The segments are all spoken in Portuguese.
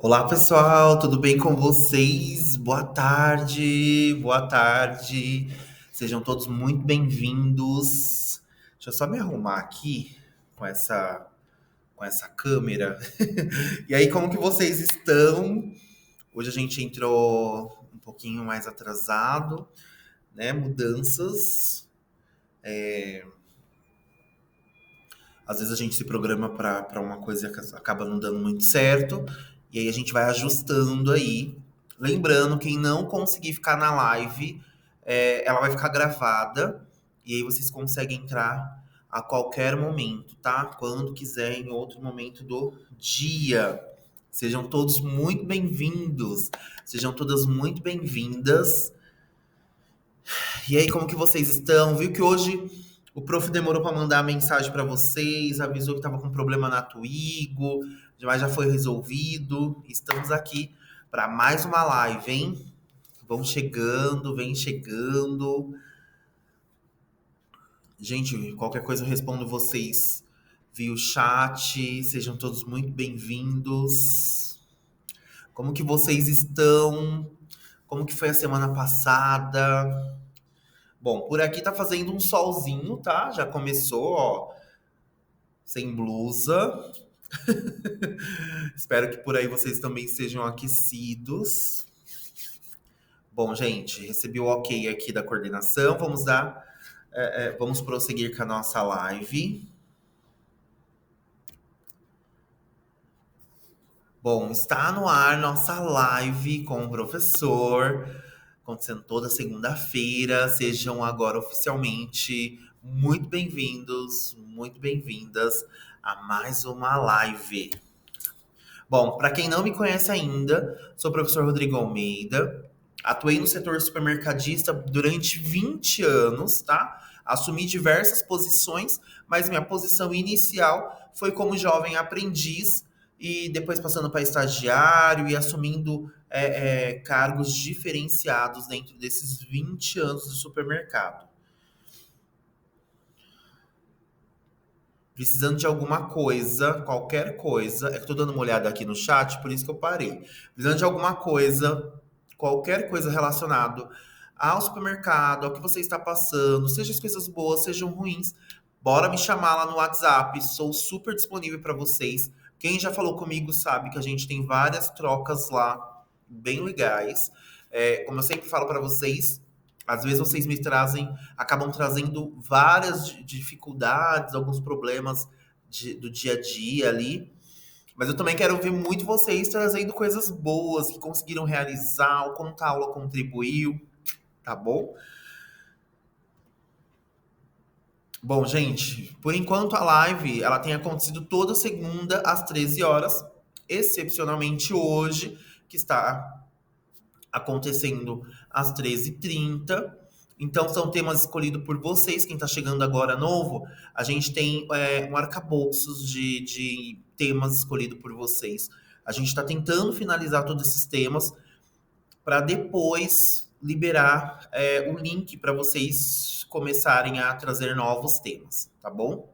Olá, pessoal, tudo bem com vocês? Boa tarde, boa tarde. Sejam todos muito bem-vindos. Deixa eu só me arrumar aqui com essa câmera. E aí, como que vocês estão? Hoje a gente entrou um pouquinho mais atrasado, né? Mudanças. Às vezes a gente se programa para uma coisa e acaba não dando muito certo. E aí a gente vai ajustando aí. Lembrando, quem não conseguir ficar na live, ela vai ficar gravada. E aí vocês conseguem entrar a qualquer momento, tá? Quando quiser, em outro momento do dia. Sejam todos muito bem-vindos. Sejam todas muito bem-vindas. E aí, como que vocês estão? Viu que hoje o prof demorou para mandar a mensagem para vocês, avisou que estava com problema na Twigo, mas já foi resolvido. Estamos aqui para mais uma live, hein? Vão chegando, vem chegando. Gente, qualquer coisa eu respondo vocês via o chat. Sejam todos muito bem-vindos. Como que vocês estão? Como que foi a semana passada? Bom, por aqui tá fazendo um solzinho, tá? Já começou, ó, sem blusa. Espero que por aí vocês também estejam aquecidos. Bom, gente, recebi o ok aqui da coordenação. Vamos prosseguir com a nossa live. Bom, está no ar nossa live com o professor, acontecendo toda segunda-feira. Sejam agora oficialmente muito bem-vindos, muito bem-vindas a mais uma live. Bom, para quem não me conhece ainda, sou o professor Rodrigo Almeida. Atuei no setor supermercadista durante 20 anos, tá? Assumi diversas posições, mas minha posição inicial foi como jovem aprendiz e depois passando para estagiário e assumindo cargos diferenciados dentro desses 20 anos do supermercado. Precisando de alguma coisa, qualquer coisa, é que eu tô dando uma olhada aqui no chat, por isso que eu parei. Precisando de alguma coisa, qualquer coisa relacionado ao supermercado, ao que você está passando, seja as coisas boas, sejam ruins, bora me chamar lá no WhatsApp, sou super disponível para vocês. Quem já falou comigo sabe que a gente tem várias trocas lá bem legais. Como eu sempre falo para vocês, às vezes vocês me trazem, acabam trazendo várias dificuldades, alguns problemas do dia a dia ali. Mas eu também quero ouvir muito vocês trazendo coisas boas que conseguiram realizar, o quanto a aula contribuiu, tá bom? Bom, gente, por enquanto a live ela tem acontecido toda segunda às 13 horas, excepcionalmente hoje, que está acontecendo às 13h30. Então, são temas escolhidos por vocês. Quem está chegando agora novo, a gente tem um arcabouços de temas escolhidos por vocês. A gente está tentando finalizar todos esses temas para depois liberar o link para vocês começarem a trazer novos temas, tá bom?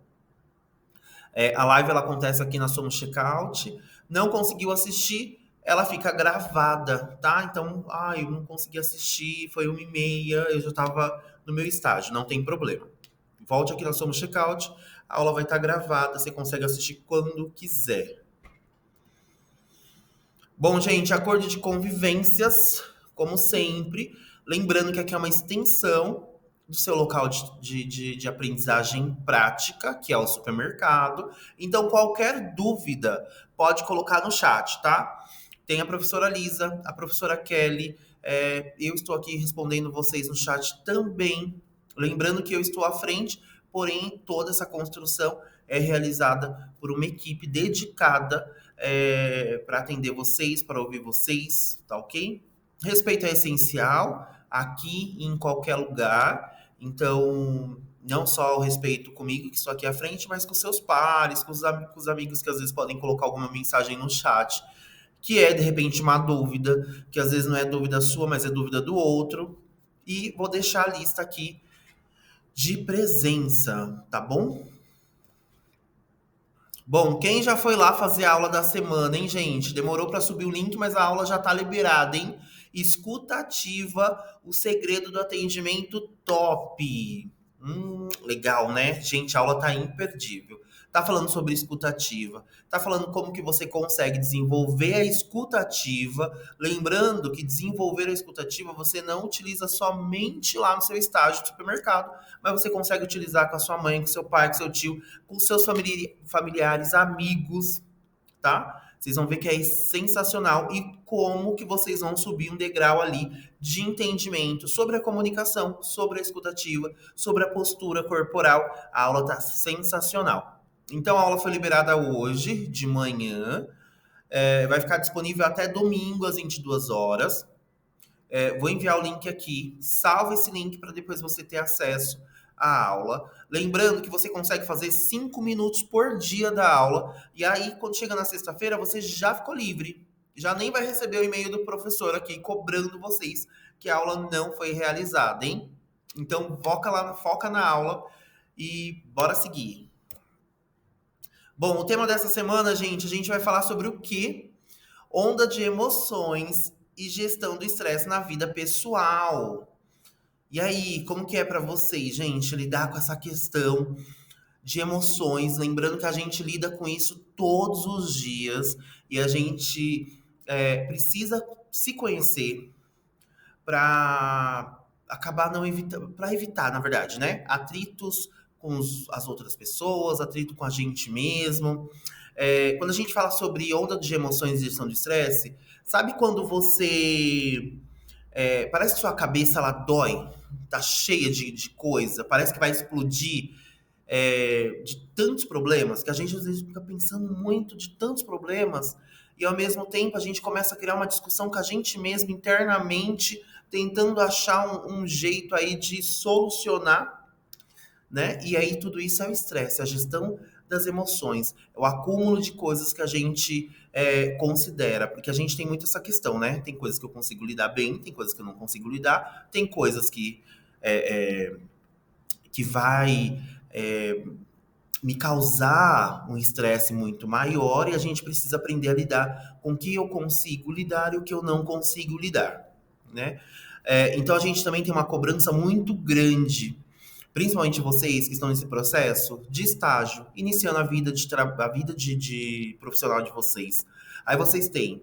A live ela acontece aqui na Somos Checkout. Não conseguiu assistir, ela fica gravada, tá? Então, eu não consegui assistir, foi 1h30, eu já estava no meu estágio, não tem problema. Volte aqui na Somos Checkout, a aula vai estar gravada, você consegue assistir quando quiser. Bom, gente, acordo de convivências, como sempre. Lembrando que aqui é uma extensão do seu local de aprendizagem prática, que é o supermercado. Então, qualquer dúvida, pode colocar no chat, tá? Tem a professora Lisa, a professora Kelly. Eu estou aqui respondendo vocês no chat também. Lembrando que eu estou à frente, porém, toda essa construção é realizada por uma equipe dedicada para atender vocês, para ouvir vocês, tá ok? Respeito é essencial aqui e em qualquer lugar. Então, não só o respeito comigo, que estou aqui à frente, mas com seus pares, com os amigos que às vezes podem colocar alguma mensagem no chat, que é de repente uma dúvida, que às vezes não é dúvida sua, mas é dúvida do outro. E vou deixar a lista aqui de presença, tá bom? Bom, quem já foi lá fazer a aula da semana, hein, gente? Demorou para subir o link, mas a aula já tá liberada, hein? Escuta ativa, o segredo do atendimento top. Legal, né? Gente, a aula tá imperdível. Tá falando sobre escuta ativa, tá falando como que você consegue desenvolver a escuta ativa. Lembrando que desenvolver a escuta ativa você não utiliza somente lá no seu estágio de supermercado, mas você consegue utilizar com a sua mãe, com seu pai, com seu tio, com seus familiares, amigos, tá? Vocês vão ver que é sensacional e como que vocês vão subir um degrau ali de entendimento sobre a comunicação, sobre a escutativa, sobre a postura corporal. A aula tá sensacional. Então a aula foi liberada hoje de manhã, vai ficar disponível até domingo às 22 horas. Vou enviar o link aqui. Salva esse link para depois você ter acesso à aula. Lembrando que você consegue fazer 5 minutos por dia da aula. E aí, quando chega na sexta-feira, você já ficou livre. Já nem vai receber o e-mail do professor aqui cobrando vocês que a aula não foi realizada, hein? Então, foca na aula e bora seguir. Bom, o tema dessa semana, gente, a gente vai falar sobre o quê? Onda de emoções e gestão do estresse na vida pessoal. E aí, como que é pra vocês, gente, lidar com essa questão de emoções? Lembrando que a gente lida com isso todos os dias e a gente precisa se conhecer para acabar não evitando, para evitar, na verdade, né? Atritos com as outras pessoas, atrito com a gente mesmo. Quando a gente fala sobre onda de emoções e gestão de estresse, sabe quando você parece que sua cabeça ela dói, tá cheia de coisa, parece que vai explodir de tantos problemas, que a gente às vezes fica pensando muito de tantos problemas, e ao mesmo tempo a gente começa a criar uma discussão com a gente mesmo internamente, tentando achar um jeito aí de solucionar, né? E aí tudo isso é o estresse, a gestão das emoções, é o acúmulo de coisas que a gente considera, porque a gente tem muito essa questão, né? Tem coisas que eu consigo lidar bem, tem coisas que eu não consigo lidar, tem coisas que vai me causar um estresse muito maior e a gente precisa aprender a lidar com o que eu consigo lidar e o que eu não consigo lidar, né? Então a gente também tem uma cobrança muito grande, principalmente vocês que estão nesse processo de estágio, iniciando a vida de profissional de vocês. Aí vocês têm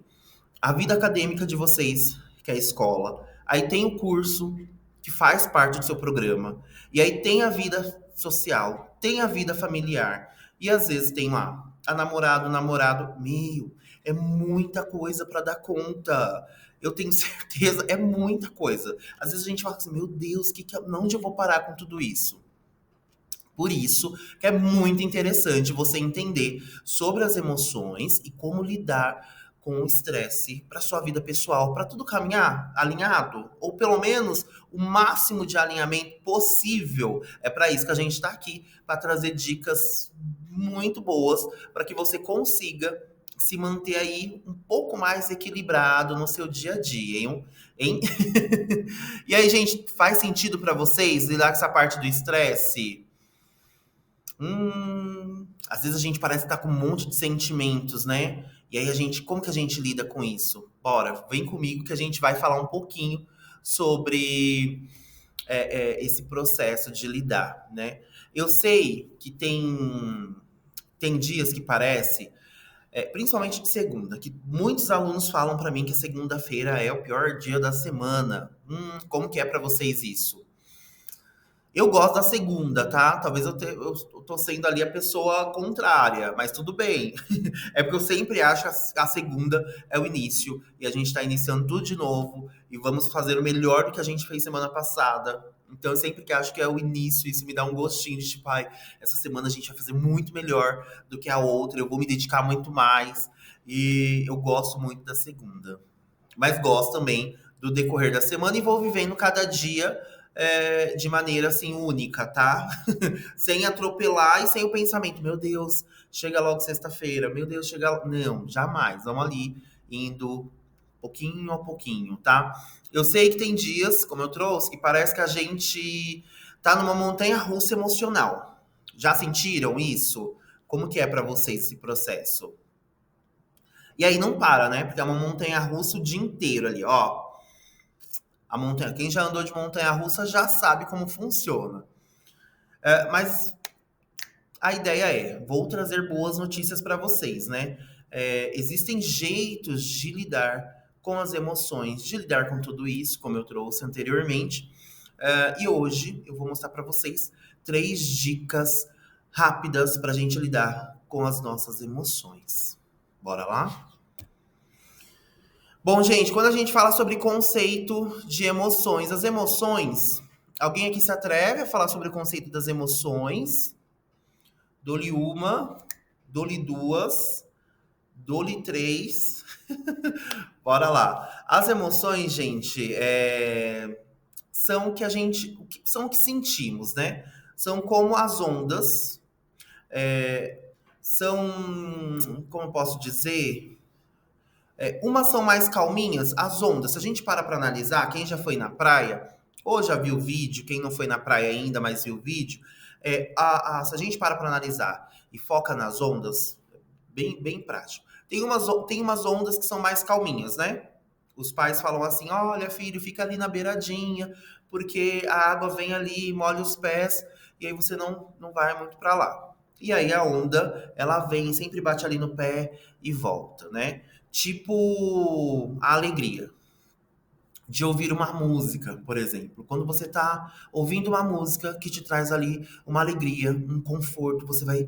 a vida acadêmica de vocês, que é a escola. Aí tem o curso, que faz parte do seu programa. E aí tem a vida social, tem a vida familiar. E às vezes tem lá a namorada, o namorado. Meu, é muita coisa para dar conta. Eu tenho certeza, é muita coisa. Às vezes a gente fala assim, meu Deus, onde eu vou parar com tudo isso? Por isso que é muito interessante você entender sobre as emoções e como lidar com o estresse para sua vida pessoal, para tudo caminhar alinhado, ou pelo menos o máximo de alinhamento possível. É para isso que a gente está aqui, para trazer dicas muito boas para que você consiga se manter aí um pouco mais equilibrado no seu dia a dia, hein? E aí, gente, faz sentido para vocês lidar com essa parte do estresse? Às vezes a gente parece estar com um monte de sentimentos, né? E aí como que a gente lida com isso? Bora, vem comigo que a gente vai falar um pouquinho sobre esse processo de lidar, né? Eu sei que tem dias que parece, principalmente de segunda, que muitos alunos falam para mim que a segunda-feira é o pior dia da semana. Como que é para vocês isso? Eu gosto da segunda, tá? Talvez eu tô sendo ali a pessoa contrária, mas tudo bem. É porque eu sempre acho que a segunda é o início e a gente tá iniciando tudo de novo e vamos fazer o melhor do que a gente fez semana passada. Então eu sempre que acho que é o início, isso me dá um gostinho de tipo, ai, essa semana a gente vai fazer muito melhor do que a outra, eu vou me dedicar muito mais e eu gosto muito da segunda. Mas gosto também do decorrer da semana e vou vivendo cada dia de maneira assim única, tá? Sem atropelar e sem o pensamento, meu Deus, chega logo sexta-feira, meu Deus, chega. Não, jamais. Vamos ali indo pouquinho a pouquinho, tá? Eu sei que tem dias, como eu trouxe, que parece que a gente tá numa montanha russa emocional. Já sentiram isso? Como que é pra vocês esse processo? E aí não para, né? Porque é uma montanha-russa o dia inteiro ali, ó. A montanha, quem já andou de montanha-russa já sabe como funciona. Mas a ideia vou trazer boas notícias para vocês, né? Existem jeitos de lidar com as emoções, de lidar com tudo isso, como eu trouxe anteriormente. E hoje eu vou mostrar para vocês 3 dicas rápidas para a gente lidar com as nossas emoções. Bora lá? Bom, gente, quando a gente fala sobre conceito de emoções, as emoções, alguém aqui se atreve a falar sobre o conceito das emoções? Dou-lhe uma, dou-lhe duas, dou-lhe três. Bora lá. As emoções, gente, são o que a gente, são o que sentimos, né? São como as ondas, são, como eu posso dizer, umas são mais calminhas, as ondas. Se a gente para analisar, quem já foi na praia, ou já viu o vídeo, quem não foi na praia ainda, mas viu o vídeo, se a gente para analisar e foca nas ondas, bem prático. Tem umas ondas que são mais calminhas, né? Os pais falam assim: olha, filho, fica ali na beiradinha, porque a água vem ali, molha os pés, e aí você não vai muito para lá. E aí a onda, ela vem, sempre bate ali no pé e volta, né? Tipo a alegria de ouvir uma música, por exemplo. Quando você tá ouvindo uma música que te traz ali uma alegria, um conforto, você vai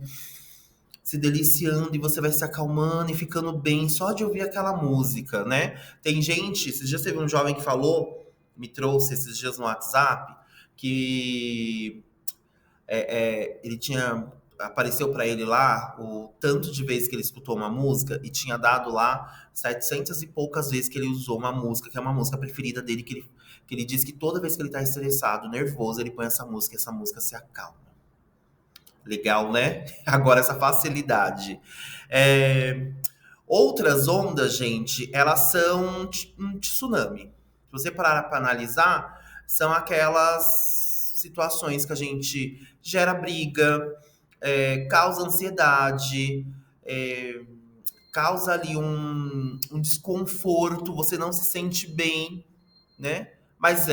se deliciando e você vai se acalmando e ficando bem só de ouvir aquela música, né? Tem gente, esses dias teve um jovem que falou, me trouxe esses dias no WhatsApp, que ele tinha apareceu para ele lá o tanto de vezes que ele escutou uma música e tinha dado lá 700 e poucas vezes que ele usou uma música, que é uma música preferida dele, que ele diz que toda vez que ele tá estressado, nervoso, ele põe essa música e essa música se acalma. Legal, né? Agora essa facilidade. É, Outras ondas, gente, elas são um tsunami. Se você parar para analisar, são aquelas situações que a gente gera briga, causa ansiedade, é, causa ali um desconforto, você não se sente bem, né? Mas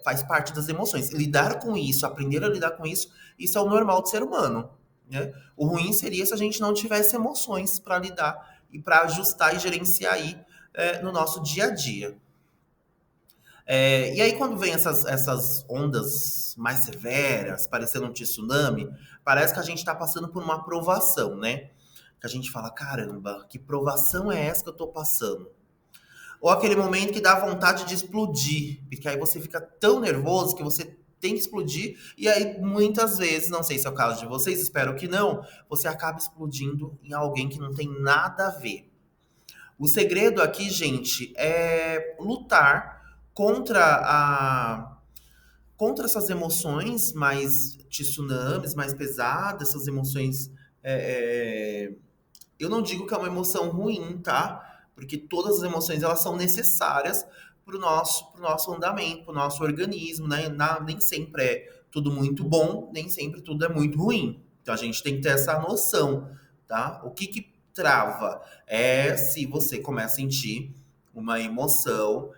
faz parte das emoções. Lidar com isso, aprender a lidar com isso é o normal do ser humano, né? O ruim seria se a gente não tivesse emoções para lidar e para ajustar e gerenciar aí no nosso dia a dia. E aí, quando vem essas ondas mais severas, parecendo um tsunami, parece que a gente está passando por uma provação, né? Que a gente fala, caramba, que provação é essa que eu tô passando? Ou aquele momento que dá vontade de explodir, porque aí você fica tão nervoso que você tem que explodir, e aí muitas vezes, não sei se é o caso de vocês, espero que não, você acaba explodindo em alguém que não tem nada a ver. O segredo aqui, gente, é lutar contra contra essas emoções mais tsunamis, mais pesadas, essas emoções. Eu não digo que é uma emoção ruim, tá? Porque todas as emoções elas são necessárias pro nosso andamento, pro nosso organismo, né? Nem sempre é tudo muito bom, nem sempre tudo é muito ruim. Então a gente tem que ter essa noção, tá? O que que trava é se você começa a sentir uma emoção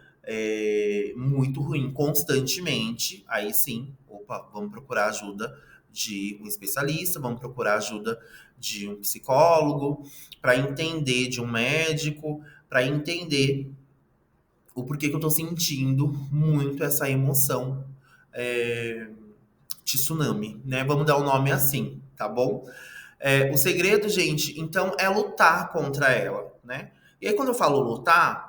muito ruim constantemente, aí sim, opa, vamos procurar ajuda de um especialista, vamos procurar ajuda de um psicólogo, para entender, de um médico, para entender o porquê que eu tô sentindo muito essa emoção é, tsunami, né? Vamos dar o nome assim, tá bom? O segredo, gente, então, é lutar contra ela, né? E aí, quando eu falo lutar,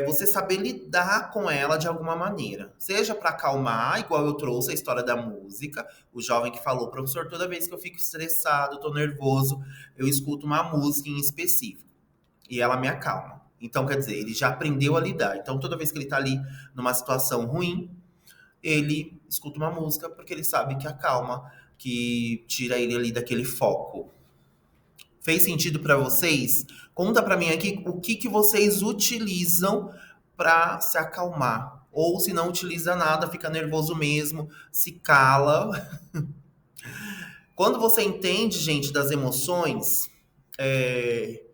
você saber lidar com ela de alguma maneira. Seja para acalmar, igual eu trouxe a história da música, o jovem que falou, professor, toda vez que eu fico estressado, tô nervoso, eu escuto uma música em específico e ela me acalma. Então, quer dizer, ele já aprendeu a lidar. Então, toda vez que ele tá ali numa situação ruim, ele escuta uma música porque ele sabe que acalma, que tira ele ali daquele foco. Fez sentido para vocês? Conta para mim aqui o que que vocês utilizam para se acalmar. Ou se não utiliza nada, fica nervoso mesmo, se cala. Quando você entende, gente, das emoções, é,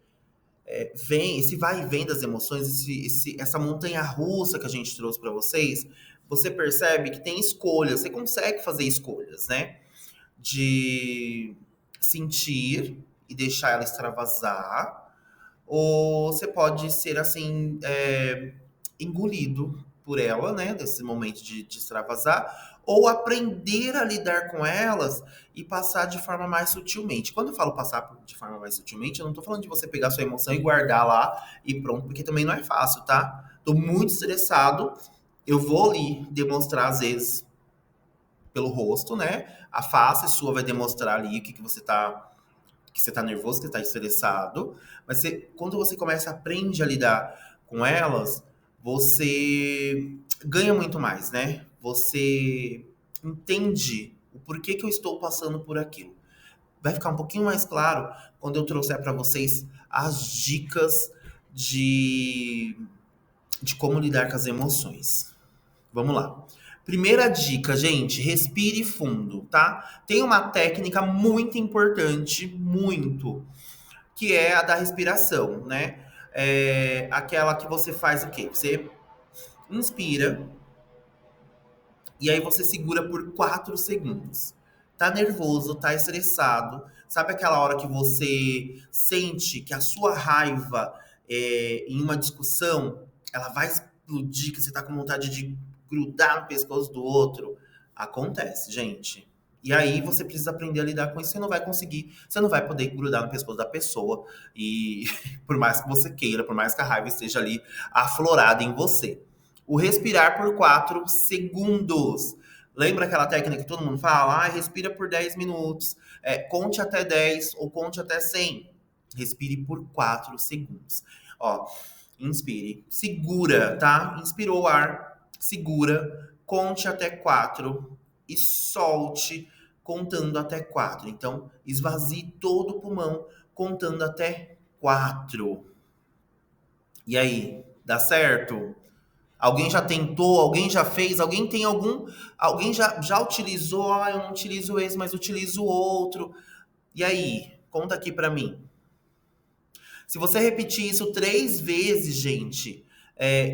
vem esse vai e vem das emoções, essa montanha russa que a gente trouxe para vocês, você percebe que tem escolhas, você consegue fazer escolhas, né? De sentir e deixar ela extravasar, ou você pode ser assim, engolido por ela, né? Nesse momento de extravasar, ou aprender a lidar com elas e passar de forma mais sutilmente. Quando eu falo passar de forma mais sutilmente, eu não tô falando de você pegar sua emoção e guardar lá e pronto, porque também não é fácil, tá? Tô muito estressado, eu vou ali demonstrar às vezes pelo rosto, né? A face sua vai demonstrar ali o que você tá nervoso, que você tá estressado, mas quando você começa a aprender a lidar com elas, você ganha muito mais, né? Você entende o porquê que eu estou passando por aquilo. Vai ficar um pouquinho mais claro quando eu trouxer para vocês as dicas de, de como lidar com as emoções. Vamos lá. Primeira dica, gente, respire fundo, tá? Tem uma técnica muito importante, muito, que é a da respiração, né? É aquela que você faz o quê? Você inspira e aí você segura por 4 segundos. Tá nervoso, tá estressado. Sabe aquela hora que você sente que a sua raiva em uma discussão, ela vai explodir, que você tá com vontade de grudar no pescoço do outro? Acontece, gente. E aí você precisa aprender a lidar com isso. Você não vai conseguir, você não vai poder grudar no pescoço da pessoa. E por mais que você queira, por mais que a raiva esteja ali aflorada em você. O respirar por 4 segundos. Lembra aquela técnica que todo mundo fala? Ah, respira por 10 minutos. Conte até 10 ou conte até 100. Respire por 4 segundos. Ó, inspire. Segura, tá? Inspirou o ar. Segura. Conte até 4. E solte contando até 4. Então, esvazie todo o pulmão contando até 4. E aí, dá certo? Alguém já tentou, alguém já fez, alguém tem algum, alguém já utilizou, eu não utilizo esse, mas utilizo outro. E aí, conta aqui pra mim. Se você repetir isso 3 vezes, gente,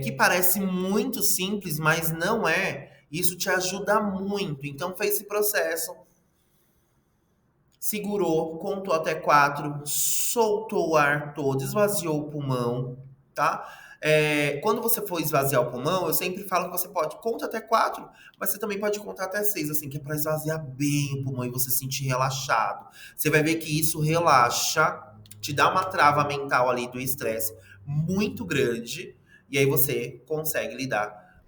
que parece muito simples, mas não é, isso te ajuda muito. Então, fez esse processo, segurou, contou até 4, soltou o ar todo, esvaziou o pulmão, tá? Quando você for esvaziar o pulmão, eu sempre falo que você pode conta até 4, mas você também pode contar até 6, assim, que é para esvaziar bem o pulmão e você se sentir relaxado. Você vai ver que isso relaxa, te dá uma trava mental ali do estresse muito grande, e aí você consegue lidar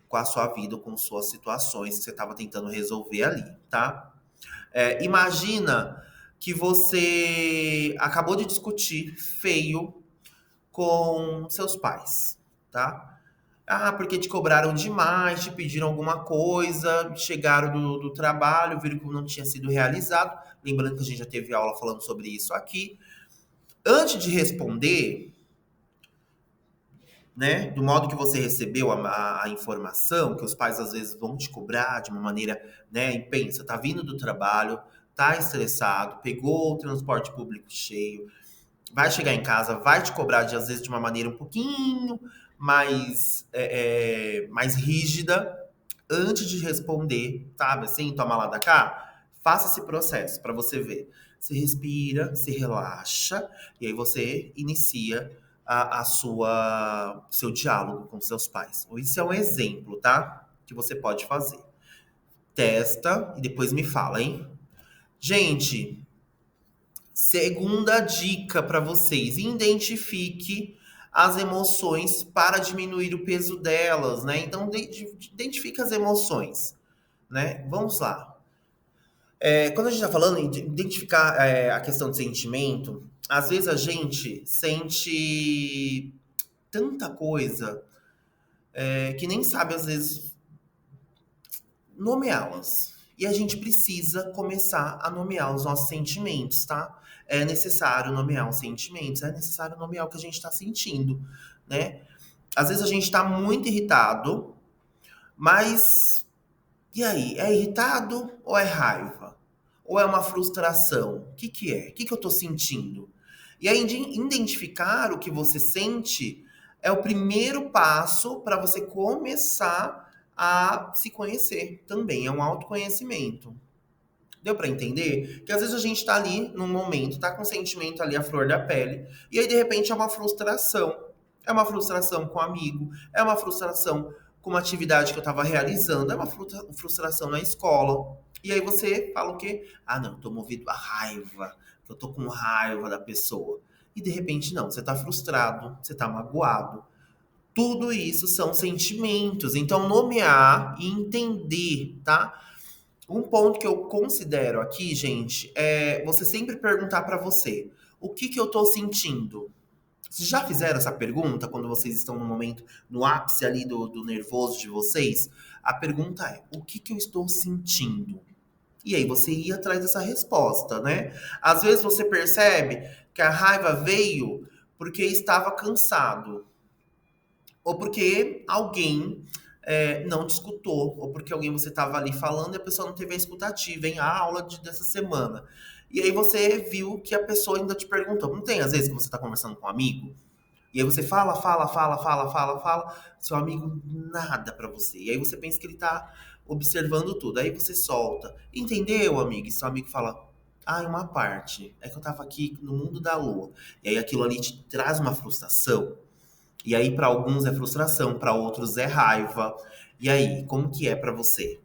com a sua vida, com suas situações que você estava tentando resolver ali, tá? Imagina que você acabou de discutir feio com seus pais, tá? Ah, porque te cobraram demais, te pediram alguma coisa, chegaram do trabalho, viram que não tinha sido realizado. Lembrando que a gente já teve aula falando sobre isso aqui. Antes de responder, né, do modo que você recebeu a informação, que os pais às vezes vão te cobrar de uma maneira, né, e pensa, tá vindo do trabalho, tá estressado, pegou o transporte público cheio, vai chegar em casa, vai te cobrar às vezes de uma maneira um pouquinho mais rígida, antes de responder, sabe, assim, toma lá da cá, faça esse processo para você ver. Você respira, se relaxa, e aí você inicia a sua seu diálogo com seus pais. Isso é um exemplo, tá? Que você pode fazer. Testa e depois me fala, hein? Gente, segunda dica para vocês: identifique as emoções para diminuir o peso delas, né? Então, identifique as emoções, né? Vamos lá. Quando a gente está falando em identificar a questão de sentimento, às vezes a gente sente tanta coisa que nem sabe, às vezes, nomeá-las. E a gente precisa começar a nomear os nossos sentimentos, tá? É necessário nomear os sentimentos, é necessário nomear o que a gente está sentindo, né? Às vezes a gente está muito irritado, mas e aí? É irritado ou é raiva? Ou é uma frustração? O que que é? O que que eu tô sentindo? E aí, identificar o que você sente é o primeiro passo para você começar a se conhecer também. É um autoconhecimento. Deu para entender? Que às vezes a gente tá ali num momento, tá com o sentimento ali à flor da pele, e aí de repente é uma frustração. É uma frustração com um amigo, é uma frustração com uma atividade que eu tava realizando, é uma frustração na escola. E aí você fala o quê? Ah, não, eu tô movido a raiva, eu tô com raiva da pessoa. E de repente não, você tá frustrado, você tá magoado. Tudo isso são sentimentos. Então, nomear e entender, tá? Um ponto que eu considero aqui, gente, é você sempre perguntar pra você: o que que eu tô sentindo? Vocês já fizeram essa pergunta quando vocês estão no momento, no ápice ali do nervoso de vocês? A pergunta é: o que que eu estou sentindo? E aí você ia atrás dessa resposta, né? Às vezes você percebe que a raiva veio porque estava cansado, ou porque alguém não te escutou, ou porque alguém você estava ali falando e a pessoa não teve a escutativa, em a aula dessa semana. E aí você viu que a pessoa ainda te perguntou. Não tem às vezes que você está conversando com um amigo, e aí você fala, seu amigo nada pra você. E aí você pensa que ele tá observando tudo. Aí você solta. Entendeu, amigo? E seu amigo fala: ah, uma parte. É que eu tava aqui no mundo da lua. E aí aquilo ali te traz uma frustração. E aí, para alguns é frustração, para outros é raiva. E aí, como que é para você?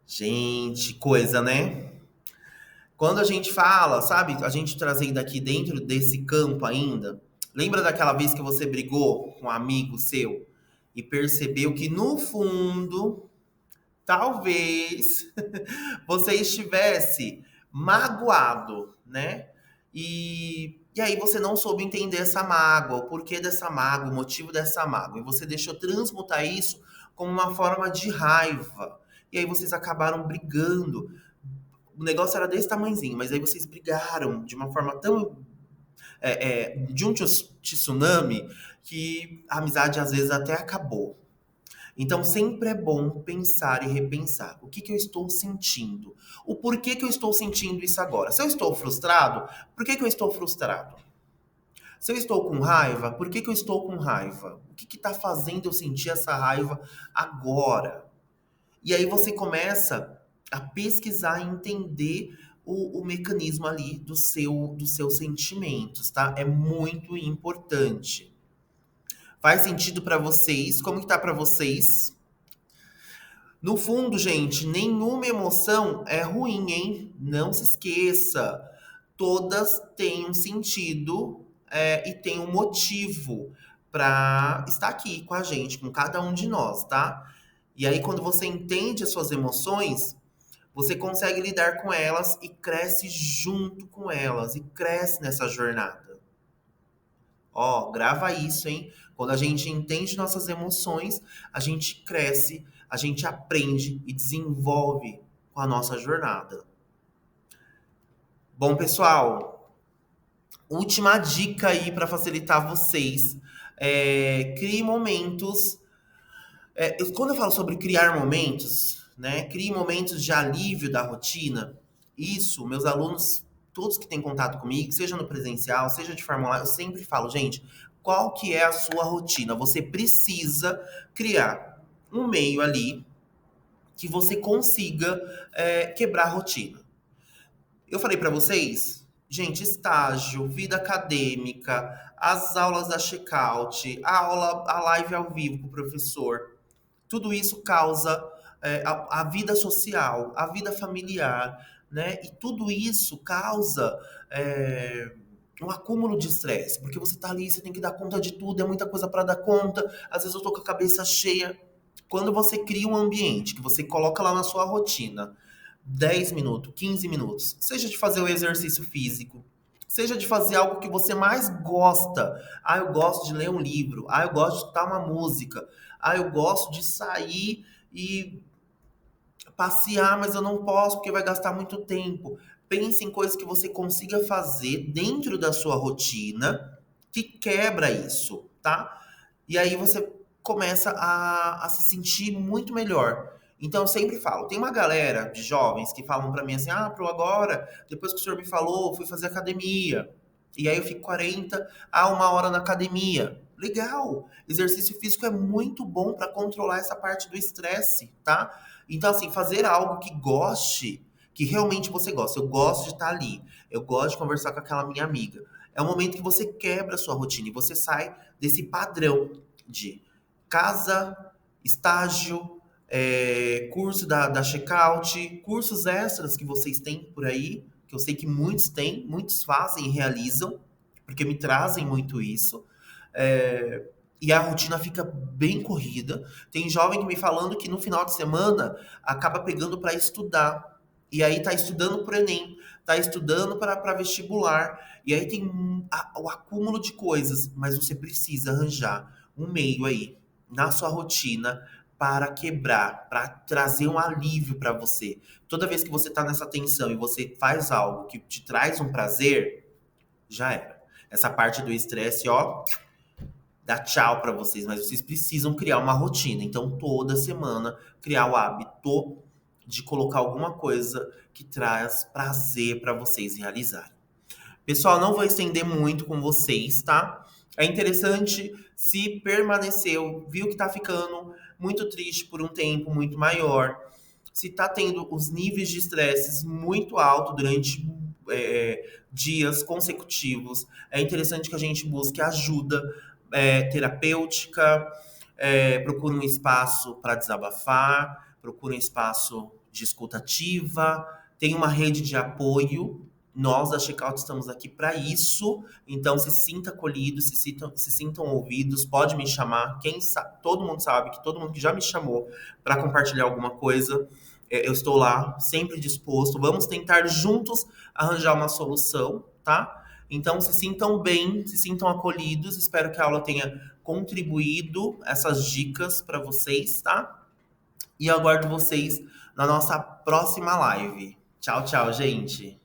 Gente, coisa, né? Quando a gente fala, sabe, a gente trazendo aqui dentro desse campo ainda, lembra daquela vez que você brigou com um amigo seu e percebeu que no fundo, talvez você estivesse magoado, né? E aí você não soube entender essa mágoa, o porquê dessa mágoa, o motivo dessa mágoa. E você deixou transmutar isso como uma forma de raiva. E aí vocês acabaram brigando. O negócio era desse tamanhozinho, mas aí vocês brigaram de uma forma tão de um tsunami que a amizade às vezes até acabou. Então, sempre é bom pensar e repensar. O que que eu estou sentindo? O porquê que eu estou sentindo isso agora? Se eu estou frustrado, por que que eu estou frustrado? Se eu estou com raiva, por que que eu estou com raiva? O que que está fazendo eu sentir essa raiva agora? E aí você começa a pesquisar e entender o mecanismo ali dos seus sentimentos, tá? É muito importante. Faz sentido para vocês? Como que tá para vocês? No fundo, gente, nenhuma emoção é ruim, hein? Não se esqueça. Todas têm um sentido, e têm um motivo para estar aqui com a gente, com cada um de nós, tá? E aí, quando você entende as suas emoções, você consegue lidar com elas e cresce junto com elas, e cresce nessa jornada. Ó, grava isso, hein? Quando a gente entende nossas emoções, a gente cresce, a gente aprende e desenvolve com a nossa jornada. Bom, pessoal, última dica aí para facilitar vocês. Crie momentos. Quando eu falo sobre criar momentos, né? Crie momentos de alívio da rotina. Isso, meus alunos, todos que têm contato comigo, seja no presencial, seja de forma online, eu sempre falo, gente, qual que é a sua rotina? Você precisa criar um meio ali que você consiga quebrar a rotina. Eu falei para vocês, gente, estágio, vida acadêmica, as aulas da checkout, a live ao vivo com o professor, tudo isso causa a vida social, a vida familiar, né? E tudo isso causa um acúmulo de estresse, porque você tá ali, você tem que dar conta de tudo, é muita coisa para dar conta, às vezes eu tô com a cabeça cheia. Quando você cria um ambiente que você coloca lá na sua rotina, 10 minutos, 15 minutos, seja de fazer o exercício físico, seja de fazer algo que você mais gosta. Ah, eu gosto de ler um livro. Ah, eu gosto de escutar uma música. Ah, eu gosto de sair e passear, mas eu não posso porque vai gastar muito tempo. Pense em coisas que você consiga fazer dentro da sua rotina que quebra isso, tá? E aí você começa a se sentir muito melhor. Então, eu sempre falo, tem uma galera de jovens que falam pra mim assim, ah, Pro, agora, depois que o senhor me falou, fui fazer academia. E aí eu fico 40 a 1 hora na academia. Legal! Exercício físico é muito bom para controlar essa parte do estresse, tá? Então, assim, fazer algo que goste, que realmente você gosta. Eu gosto de estar ali. Eu gosto de conversar com aquela minha amiga. É um momento que você quebra a sua rotina e você sai desse padrão de casa, estágio, curso da Checkout, cursos extras que vocês têm por aí, que eu sei que muitos têm, muitos fazem e realizam, porque me trazem muito isso. É, e a rotina fica bem corrida. Tem jovem que me falando que no final de semana acaba pegando para estudar. E aí tá estudando pro Enem, tá estudando para vestibular. E aí tem o acúmulo de coisas, mas você precisa arranjar um meio aí na sua rotina para quebrar, para trazer um alívio para você. Toda vez que você tá nessa tensão e você faz algo que te traz um prazer, já era. Essa parte do estresse, ó, dá tchau para vocês, mas vocês precisam criar uma rotina. Então, toda semana, criar o hábito de colocar alguma coisa que traz prazer para vocês realizarem. Pessoal, não vou estender muito com vocês, tá? É interessante se permaneceu, viu que tá ficando muito triste por um tempo muito maior, se tá tendo os níveis de estresse muito alto durante dias consecutivos, é interessante que a gente busque ajuda terapêutica, procure um espaço para desabafar, procure um espaço de escuta ativa, tem uma rede de apoio. Nós da Checkout estamos aqui para isso, então se sinta acolhido, se sintam ouvidos, pode me chamar. Quem sabe, todo mundo sabe que todo mundo que já me chamou para compartilhar alguma coisa, eu estou lá, sempre disposto. Vamos tentar juntos arranjar uma solução, tá? Então se sintam bem, se sintam acolhidos. Espero que a aula tenha contribuído essas dicas para vocês, tá? E eu aguardo vocês na nossa próxima live. Tchau, tchau, gente.